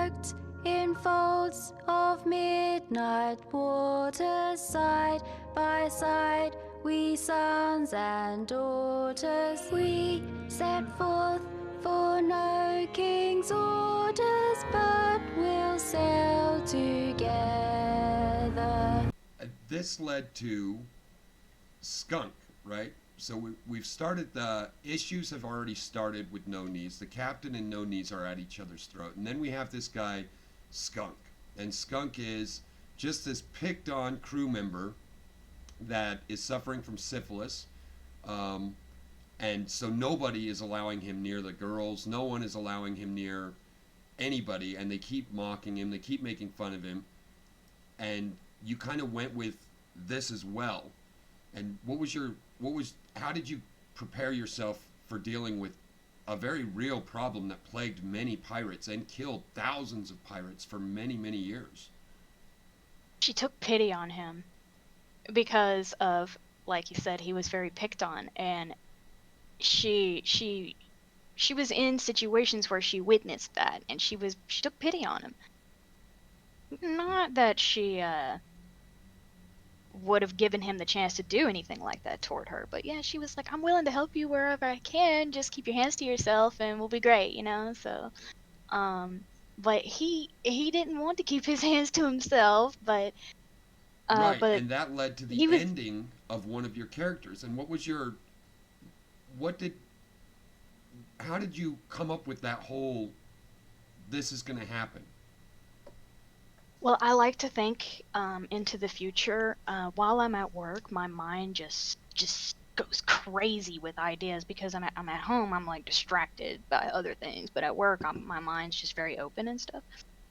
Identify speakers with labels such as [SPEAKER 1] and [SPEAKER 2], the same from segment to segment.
[SPEAKER 1] cloaked in folds of midnight water, side by side, we sons and daughters, we set forth for no king's orders, but we'll sail together.
[SPEAKER 2] This led to Skunk, right? So we've started, the issues have already started with No Knees. The captain and No Knees are at each other's throat. And then we have this guy, Skunk. And Skunk is just this picked on crew member that is suffering from syphilis. Um, and so nobody is allowing him near the girls. No one is allowing him near anybody. And they keep mocking him, they keep making fun of him. And you kind of went with this as well. And how did you prepare yourself for dealing with a very real problem that plagued many pirates and killed thousands of pirates for many, many years?
[SPEAKER 3] She took pity on him because of, like you said, he was very picked on, and she was in situations where she witnessed that, and she took pity on him. Not that she would have given him the chance to do anything like that toward her, but yeah, she was like, I'm willing to help you wherever I can, just keep your hands to yourself and we'll be great, you know. So but he didn't want to keep his hands to himself, but
[SPEAKER 2] Right,
[SPEAKER 3] but
[SPEAKER 2] and that led to the
[SPEAKER 3] he was
[SPEAKER 2] ending of one of your characters. And what did, how did you come up with that whole, this is going to happen?
[SPEAKER 3] well, I like to think into the future. While I'm at work, my mind just goes crazy with ideas because I'm at home. I'm like distracted by other things, but at work, my mind's just very open and stuff.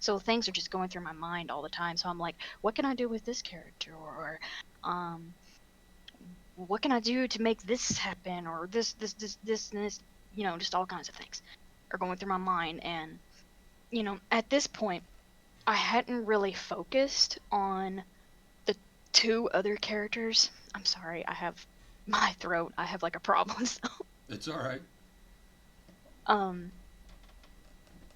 [SPEAKER 3] So things are just going through my mind all the time. So I'm like, what can I do with this character, or um, what can I do to make this happen, or this, and this, you know, just all kinds of things are going through my mind. And you know, at this point, I hadn't really focused on the two other characters. I'm sorry, I have my throat. I have like a problem. So,
[SPEAKER 2] It's all right.
[SPEAKER 3] um,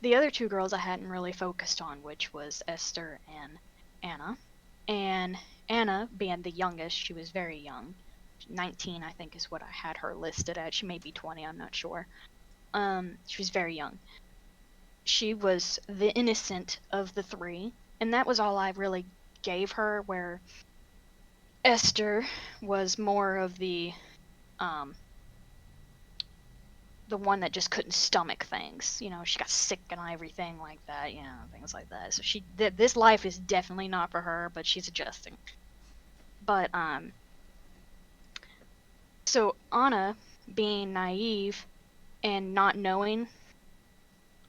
[SPEAKER 3] the other two girls I hadn't really focused on, which was Esther and Anna. And Anna, being the youngest, she was very young. 19, I think, is what I had her listed at. She may be 20, I'm not sure. She was very young. She was the innocent of the three, and that was all I really gave her, where Esther was more of um the one that just couldn't stomach things. You know, she got sick and everything like that, you know, things like that. So this life is definitely not for her, but she's adjusting. But so Anna, being naive and not knowing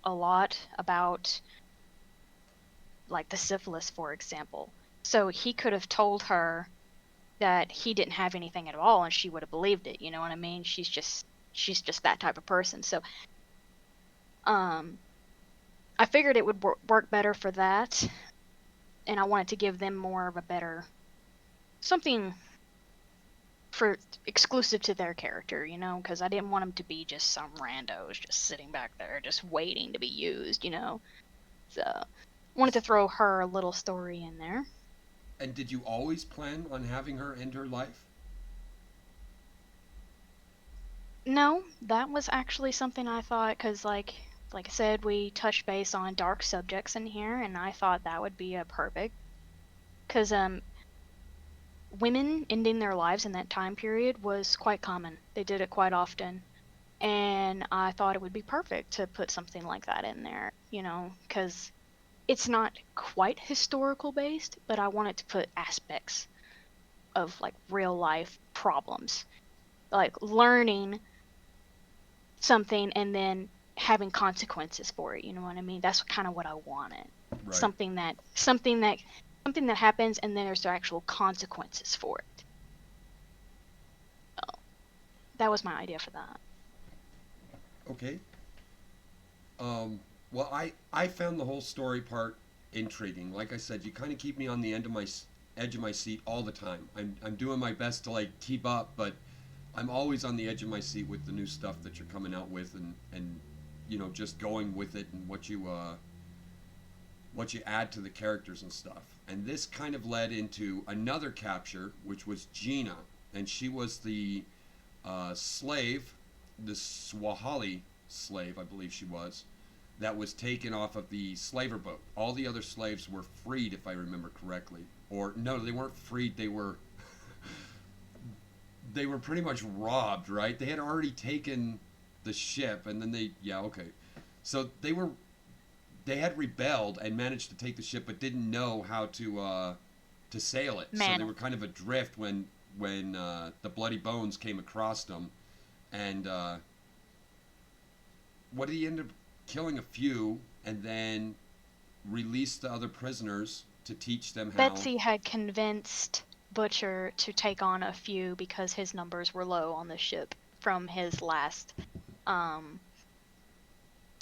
[SPEAKER 3] a lot about, like, the syphilis, for example. So he could have told her that he didn't have anything at all and she would have believed it, you know what I mean? She's just that type of person. So um I figured it would work better for that, and I wanted to give them more of a better something for exclusive to their character, you know, because I didn't want them to be just some randos just sitting back there just waiting to be used, you know. So wanted to throw her little story in there.
[SPEAKER 2] And did you always plan on having her end her life?
[SPEAKER 3] No, that was actually something I thought, because like I said, we touched base on dark subjects in here, and I thought that would be a perfect, because women ending their lives in that time period was quite common. They did it quite often, and I thought it would be perfect to put something like that in there, you know, because it's not quite historical based, but I wanted to put aspects of like real life problems, like learning something and then having consequences for it. You know what I mean? That's kind of what I wanted.
[SPEAKER 2] Right.
[SPEAKER 3] Something that happens and then there's actual consequences for it. So that was my idea for that.
[SPEAKER 2] Okay. Well, I found the whole story part intriguing. Like I said, you kind of keep me on the edge of my seat all the time. I'm doing my best to like keep up, but I'm always on the edge of my seat with the new stuff that you're coming out with, and just going with it and what you add to the characters and stuff. And this kind of led into another capture, which was Gina, and she was the slave, the Swahili slave, I believe she was, that was taken off of the slaver boat. All the other slaves were freed, if I remember correctly. Or no, they weren't freed. They were they were pretty much robbed, right? They had already taken the ship, and then yeah, okay. So they had rebelled and managed to take the ship, but didn't know how to sail it. So they
[SPEAKER 3] Man,
[SPEAKER 2] were kind of adrift when the Bloody Bones came across them, and what did he end up killing a few, and then released the other prisoners to teach them how.
[SPEAKER 3] Betsy had convinced Butcher to take on a few because his numbers were low on the ship from his last um,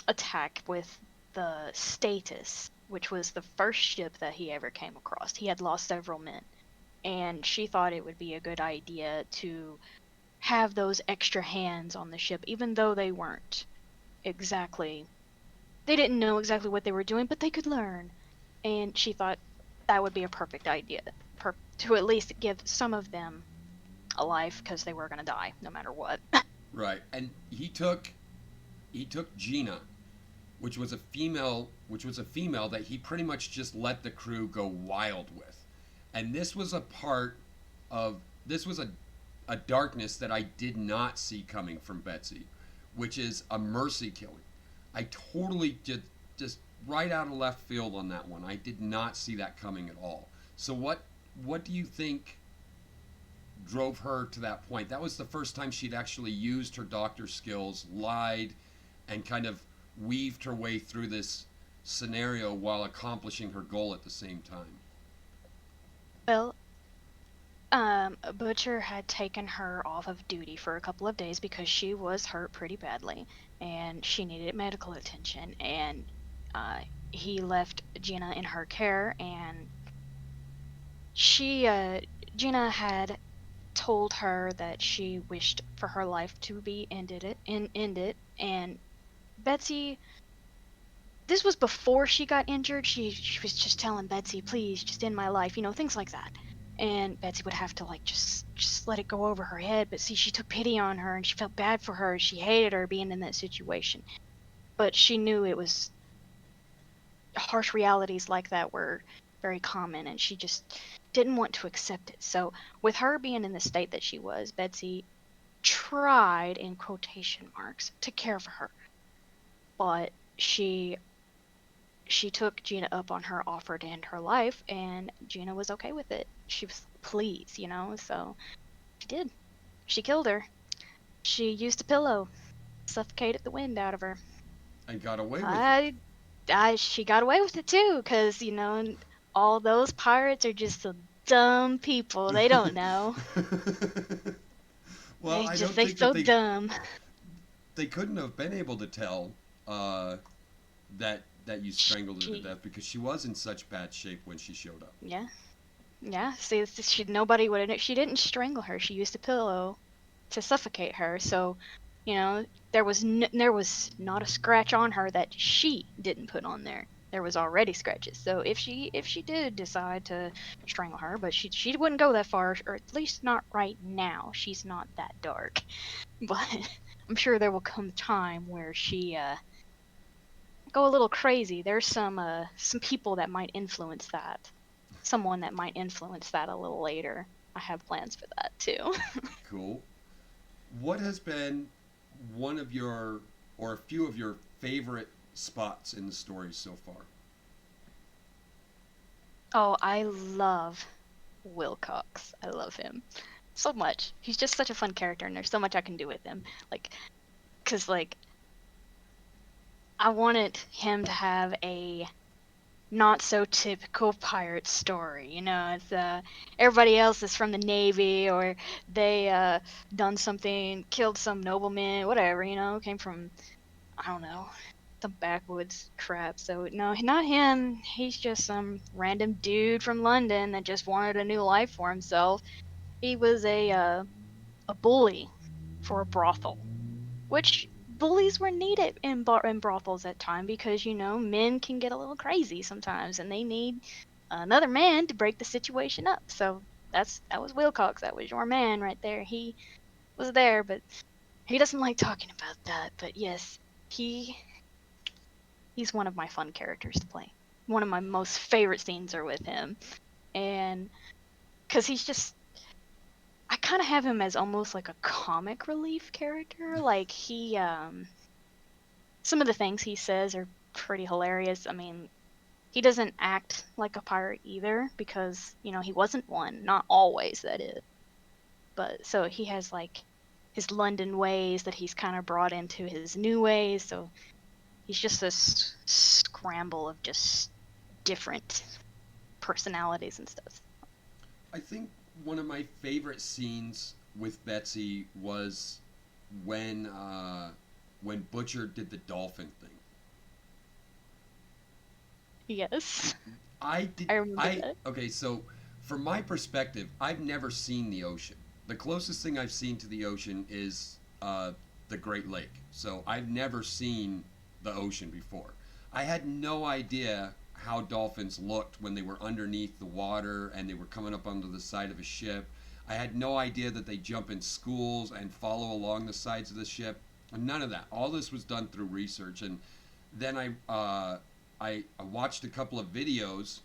[SPEAKER 3] attack with the Status, which was the first ship that he ever came across. He had lost several men, and she thought it would be a good idea to have those extra hands on the ship, even though they weren't exactly, they didn't know exactly what they were doing, but they could learn. And she thought that would be a perfect idea to at least give some of them a life because they were going to die no matter what.
[SPEAKER 2] Right, and he took Gina, which was a female that he pretty much just let the crew go wild with. And this was a part of this was a darkness that I did not see coming from Betsy, which is a mercy killing. I totally just right out of left field on that one. I did not see that coming at all. So what do you think drove her to that point? That was the first time she'd actually used her doctor skills, lied, and kind of weaved her way through this scenario while accomplishing her goal at the same time.
[SPEAKER 3] Well, Butcher had taken her off of duty for a couple of days because she was hurt pretty badly and she needed medical attention. And uh, he left Gina in her care, and she, Gina had told her that she wished for her life to be ended. And Betsy, this was before she got injured. She was just telling Betsy, please, just end my life, things like that. And Betsy would have to like just let it go over her head. But see, she took pity on her and she felt bad for her. She hated her being in that situation. But she knew it was harsh realities like that were very common, and she just didn't want to accept it. So with her being in the state that she was, Betsy tried, in quotation marks, to care for her. But she took Gina up on her offer to end her life, and Gina was okay with it. She was pleased, so she did. She killed her. She used a pillow, suffocated the wind out of her.
[SPEAKER 2] And got away with it.
[SPEAKER 3] She got away with it too, because, all those pirates are just some dumb people. They don't know.
[SPEAKER 2] Well, I don't
[SPEAKER 3] They
[SPEAKER 2] think
[SPEAKER 3] so
[SPEAKER 2] that
[SPEAKER 3] dumb.
[SPEAKER 2] they couldn't have been able to tell that you strangled her to death because she was in such bad shape when she showed up.
[SPEAKER 3] Yeah. Yeah, see, nobody would have. She didn't strangle her. She used a pillow to suffocate her. So, there was not a scratch on her that she didn't put on there. There was already scratches. So if she did decide to strangle her, but she wouldn't go that far, or at least not right now. She's not that dark. But I'm sure there will come a time where she go a little crazy. There's some people that might influence that. Someone that might influence that a little later. I have plans for that too.
[SPEAKER 2] Cool. What has been one of your, or a few of your favorite spots in the story so far?
[SPEAKER 3] Oh, I love Wilcox. I love him so much. He's just such a fun character, and there's so much I can do with him. Cause I wanted him to have a not so typical pirate story. It's everybody else is from the Navy, or they done something, killed some nobleman, whatever, came from, I don't know, some backwoods crap. So no, not him. He's just some random dude from London that just wanted a new life for himself. He was a bully for a brothel, which bullies were needed in brothels at time because men can get a little crazy sometimes and they need another man to break the situation up. So that was Wilcox. That was your man right there. He was there, but he doesn't like talking about that. But yes, he's one of my fun characters to play. One of my most favorite scenes are with him, and because he's just, I kind of have him as almost like a comic relief character. Like some of the things he says are pretty hilarious. I mean, he doesn't act like a pirate either because, he wasn't one. Not always, that is. But so he has like his London ways that he's kind of brought into his new ways. So he's just this scramble of just different personalities and stuff.
[SPEAKER 2] I think one of my favorite scenes with Betsy was when when Butcher did the dolphin thing.
[SPEAKER 3] Yes,
[SPEAKER 2] I did.
[SPEAKER 3] I remember that.
[SPEAKER 2] Okay. So, from my perspective, I've never seen the ocean. The closest thing I've seen to the ocean is the Great Lake. So I've never seen the ocean before. I had no idea how dolphins looked when they were underneath the water and they were coming up onto the side of a ship. I had no idea that they jump in schools and follow along the sides of the ship. None of that. All this was done through research, and then I watched a couple of videos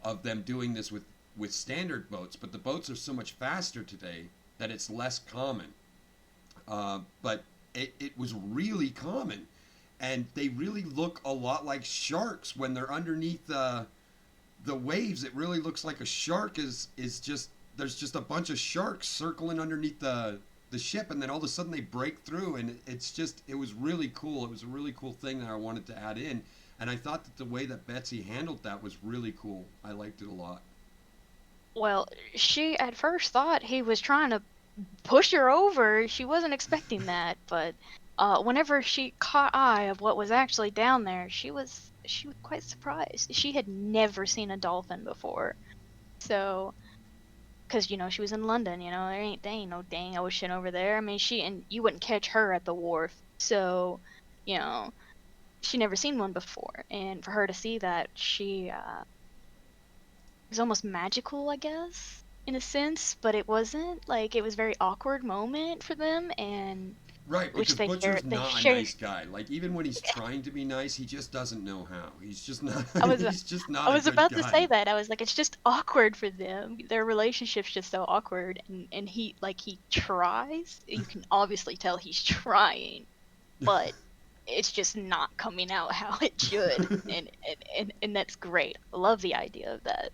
[SPEAKER 2] of them doing this with standard boats, but the boats are so much faster today that it's less common. But it was really common, and they really look a lot like sharks when they're underneath the waves. It really looks like a shark is just, there's just a bunch of sharks circling underneath the ship, and then all of a sudden they break through, and it was really cool. It was a really cool thing that I wanted to add in, and I thought that the way that Betsy handled that was really cool. I liked it a lot.
[SPEAKER 3] Well, she at first thought he was trying to push her over. She wasn't expecting that, but whenever she caught eye of what was actually down there, she was quite surprised. She had never seen a dolphin before. So, because she was in London, there ain't no dang ocean over there. I mean, and you wouldn't catch her at the wharf. So, you know, she never seen one before, and for her to see that, she was almost magical, I guess, in a sense, but it wasn't. Like, it was a very awkward moment for them, and
[SPEAKER 2] Right,
[SPEAKER 3] which
[SPEAKER 2] because
[SPEAKER 3] they
[SPEAKER 2] Butcher's
[SPEAKER 3] they
[SPEAKER 2] not a
[SPEAKER 3] shared.
[SPEAKER 2] nice guy. Like even when he's trying to be nice, he just doesn't know how. He's just not.
[SPEAKER 3] I was
[SPEAKER 2] He's just
[SPEAKER 3] I
[SPEAKER 2] not a
[SPEAKER 3] was
[SPEAKER 2] good
[SPEAKER 3] about to say
[SPEAKER 2] guy.
[SPEAKER 3] that. I was like, it's just awkward for them. Their relationship's just so awkward, and he tries. You can obviously tell he's trying, but it's just not coming out how it should, and that's great. I love the idea of that.